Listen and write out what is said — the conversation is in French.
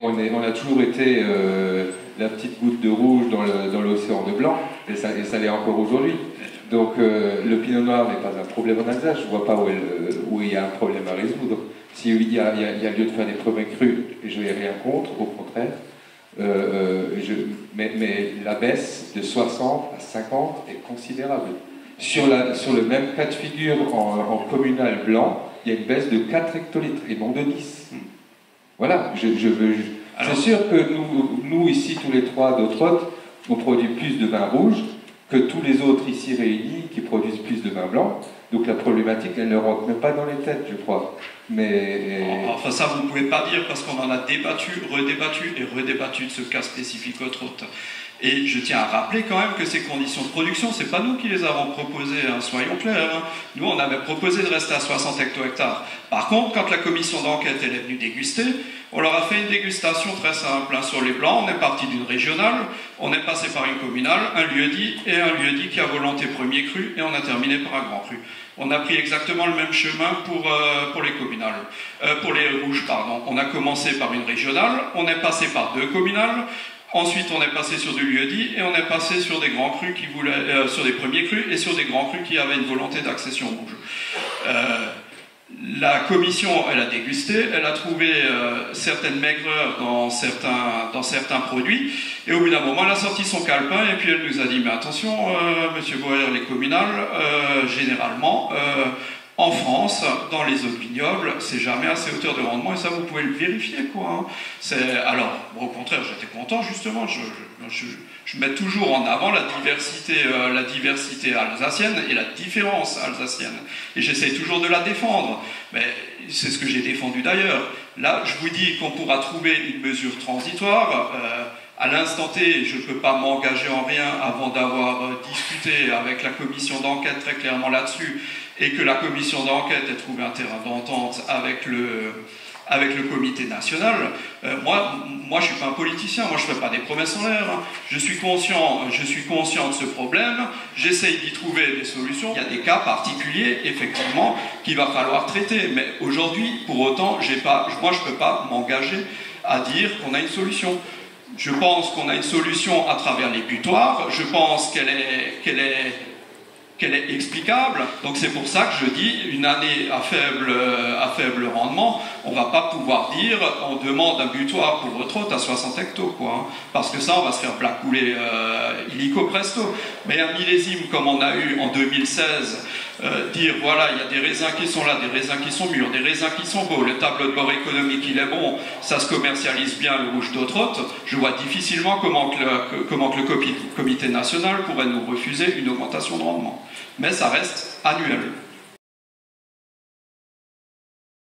On a toujours été la petite goutte de rouge dans l'océan de blanc, et ça l'est encore aujourd'hui. Donc le pinot noir n'est pas un problème en Alsace, je ne vois pas où il y a un problème à résoudre. S'il y a lieu de faire des premiers crus, je n'ai rien contre, au contraire. Mais la baisse de 60 à 50 est considérable. Sur le même cas de figure en communal blanc, il y a une baisse de 4 hectolitres et non de 10. Voilà, c'est sûr que nous ici, tous les trois d'Autrotte, on produit plus de vin rouge que tous les autres ici réunis qui produisent plus de vin blanc. Donc la problématique, elle ne rentre même pas dans les têtes, je crois. Enfin ça, vous ne pouvez pas dire parce qu'on en a débattu, redébattu et redébattu de ce cas spécifique Autrotte. Et je tiens à rappeler quand même que ces conditions de production, c'est pas nous qui les avons proposées, hein, soyons clairs. Hein. Nous, on avait proposé de rester à 60 hecto-hectares. Par contre, quand la commission d'enquête est venue déguster, on leur a fait une dégustation très simple. Hein. Sur les blancs, on est parti d'une régionale, on est passé par une communale, un lieu-dit et un lieu-dit qui a volonté premier cru, et on a terminé par un grand cru. On a pris exactement le même chemin pour les communales, pour les rouges, pardon. On a commencé par une régionale, on est passé par 2 communales. Ensuite, on est passé sur du lieu-dit et on est passé sur des grands crus qui voulaient, sur des premiers crus et sur des grands crus qui avaient une volonté d'accession rouge. La commission, elle a dégusté, elle a trouvé certaines maigreurs dans certains produits, et au bout d'un moment, elle a sorti son calepin et puis elle nous a dit « Mais attention, monsieur Boer, les communales, généralement, en France, dans les autres vignobles, c'est jamais à ces hauteurs de rendement, et ça vous pouvez le vérifier, quoi. Hein. Alors, bon, au contraire, j'étais content, justement, je mets toujours en avant la diversité alsacienne et la différence alsacienne. Et j'essaie toujours de la défendre. Mais c'est ce que j'ai défendu d'ailleurs. Là, je vous dis qu'on pourra trouver une mesure transitoire. À l'instant T, je ne peux pas m'engager en rien avant d'avoir discuté avec la commission d'enquête très clairement là-dessus, et que la commission d'enquête ait trouvé un terrain d'entente avec le comité national. Moi, je ne suis pas un politicien, moi je ne fais pas des promesses en l'air. Hein. Je suis conscient de ce problème, j'essaye d'y trouver des solutions. Il y a des cas particuliers, effectivement, qu'il va falloir traiter. Mais aujourd'hui, pour autant, moi je ne peux pas m'engager à dire qu'on a une solution. Je pense qu'on a une solution à travers les butoirs, je pense qu'elle est explicable, donc c'est pour ça que je dis une année à faible rendement, on ne va pas pouvoir dire on demande un butoir pour Autrotte à 60 hectos, quoi, hein, parce que ça on va se faire placouler illico presto. Mais un millésime comme on a eu en 2016, dire voilà, il y a des raisins qui sont là, des raisins qui sont mûrs, des raisins qui sont beaux, le tableau de bord économique il est bon, ça se commercialise bien le rouge d'Autrotte, je vois difficilement comment que le comité national pourrait nous refuser une augmentation de rendement. Mais ça reste annuel.